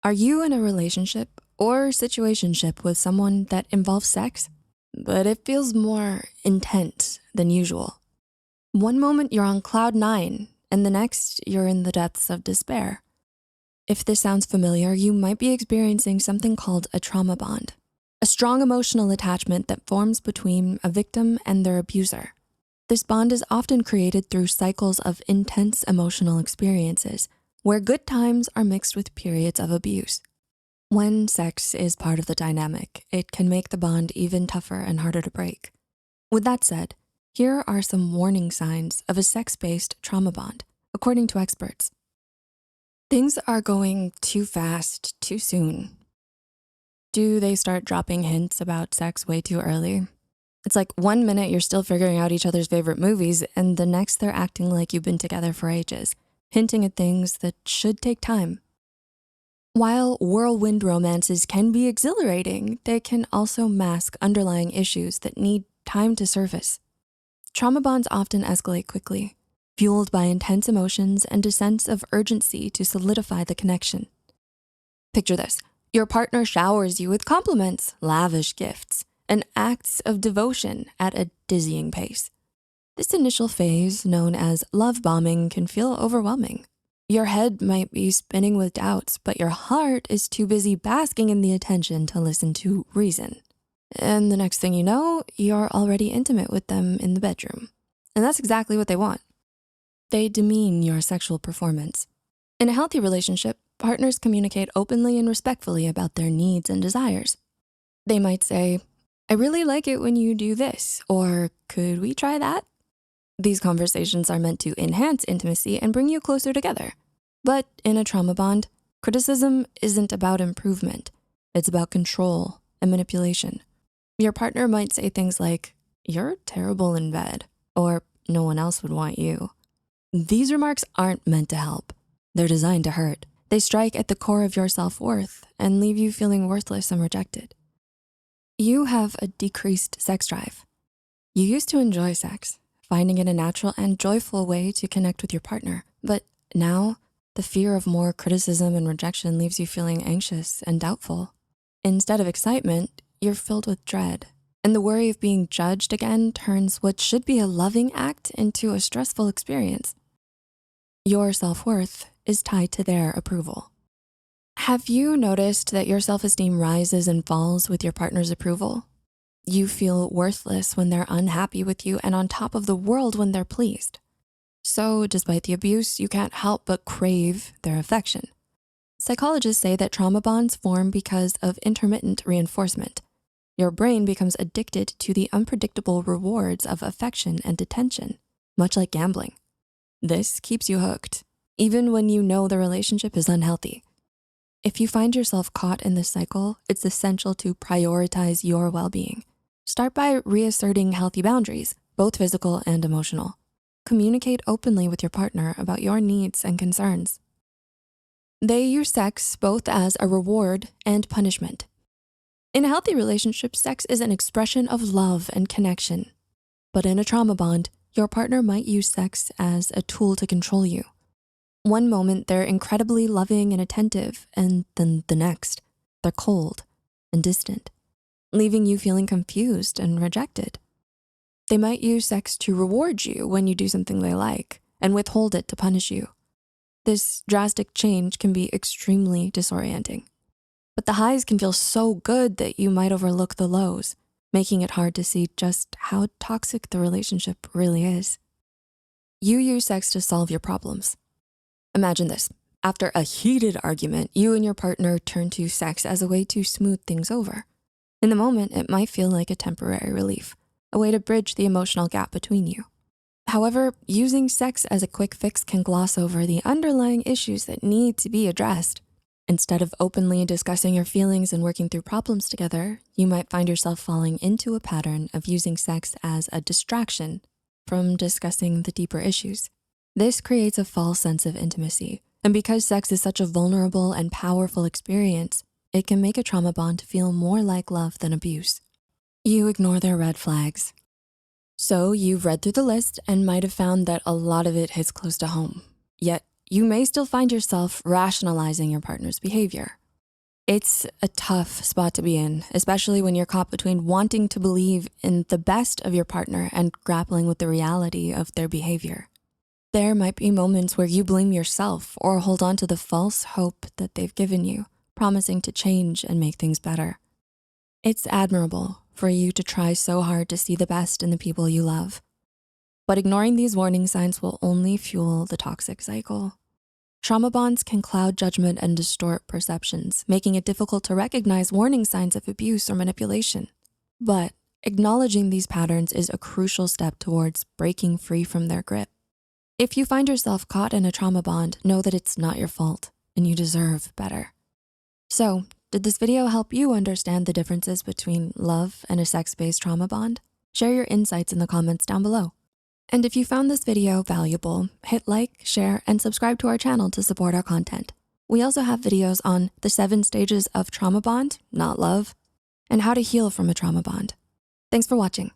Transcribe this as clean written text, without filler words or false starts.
Are you in a relationship or situationship with someone that involves sex, but it feels more intense than usual? One moment you're on cloud nine, and the next you're in the depths of despair. If this sounds familiar, you might be experiencing something called a trauma bond, a strong emotional attachment that forms between a victim and their abuser. This bond is often created through cycles of intense emotional experiences, where good times are mixed with periods of abuse. When sex is part of the dynamic, it can make the bond even tougher and harder to break. With that said, here are some warning signs of a sex-based trauma bond, according to experts. Things are going too fast, too soon. Do they start dropping hints about sex way too early? It's like 1 minute you're still figuring out each other's favorite movies, and the next they're acting like you've been together for ages, hinting at things that should take time. While whirlwind romances can be exhilarating, they can also mask underlying issues that need time to surface. Trauma bonds often escalate quickly, fueled by intense emotions and a sense of urgency to solidify the connection. Picture this: your partner showers you with compliments, lavish gifts, and acts of devotion at a dizzying pace. This initial phase, known as love bombing, can feel overwhelming. Your head might be spinning with doubts, but your heart is too busy basking in the attention to listen to reason. And the next thing you know, you're already intimate with them in the bedroom. And that's exactly what they want. They demean your sexual performance. In a healthy relationship, partners communicate openly and respectfully about their needs and desires. They might say, "I really like it when you do this," or "Could we try that?" These conversations are meant to enhance intimacy and bring you closer together. But in a trauma bond, criticism isn't about improvement. It's about control and manipulation. Your partner might say things like, "You're terrible in bed," or "No one else would want you." These remarks aren't meant to help. They're designed to hurt. They strike at the core of your self-worth and leave you feeling worthless and rejected. You have a decreased sex drive. You used to enjoy sex, finding it a natural and joyful way to connect with your partner. But now, the fear of more criticism and rejection leaves you feeling anxious and doubtful. Instead of excitement, you're filled with dread. And the worry of being judged again turns what should be a loving act into a stressful experience. Your self-worth is tied to their approval. Have you noticed that your self-esteem rises and falls with your partner's approval? You feel worthless when they're unhappy with you and on top of the world when they're pleased. So despite the abuse, you can't help but crave their affection. Psychologists say that trauma bonds form because of intermittent reinforcement. Your brain becomes addicted to the unpredictable rewards of affection and attention, much like gambling. This keeps you hooked, even when you know the relationship is unhealthy. If you find yourself caught in this cycle, it's essential to prioritize your well-being. Start by reasserting healthy boundaries, both physical and emotional. Communicate openly with your partner about your needs and concerns. They use sex both as a reward and punishment. In a healthy relationship, sex is an expression of love and connection. But in a trauma bond, your partner might use sex as a tool to control you. One moment, they're incredibly loving and attentive, and then the next, they're cold and distant, leaving you feeling confused and rejected. They might use sex to reward you when you do something they like and withhold it to punish you. This drastic change can be extremely disorienting. But the highs can feel so good that you might overlook the lows, making it hard to see just how toxic the relationship really is. You use sex to solve your problems. Imagine this: after a heated argument, you and your partner turn to sex as a way to smooth things over. In the moment, it might feel like a temporary relief, a way to bridge the emotional gap between you. However, using sex as a quick fix can gloss over the underlying issues that need to be addressed. Instead of openly discussing your feelings and working through problems together, you might find yourself falling into a pattern of using sex as a distraction from discussing the deeper issues. This creates a false sense of intimacy, and because sex is such a vulnerable and powerful experience, it can make a trauma bond feel more like love than abuse. You ignore their red flags. So you've read through the list and might have found that a lot of it hits close to home. Yet you may still find yourself rationalizing your partner's behavior. It's a tough spot to be in, especially when you're caught between wanting to believe in the best of your partner and grappling with the reality of their behavior. There might be moments where you blame yourself or hold on to the false hope that they've given you, promising to change and make things better. It's admirable for you to try so hard to see the best in the people you love. But ignoring these warning signs will only fuel the toxic cycle. Trauma bonds can cloud judgment and distort perceptions, making it difficult to recognize warning signs of abuse or manipulation. But acknowledging these patterns is a crucial step towards breaking free from their grip. If you find yourself caught in a trauma bond, know that it's not your fault and you deserve better. So, did this video help you understand the differences between love and a sex-based trauma bond? Share your insights in the comments down below. And if you found this video valuable, hit like, share, and subscribe to our channel to support our content. We also have videos on the 7 stages of trauma bond, not love, and how to heal from a trauma bond. Thanks for watching.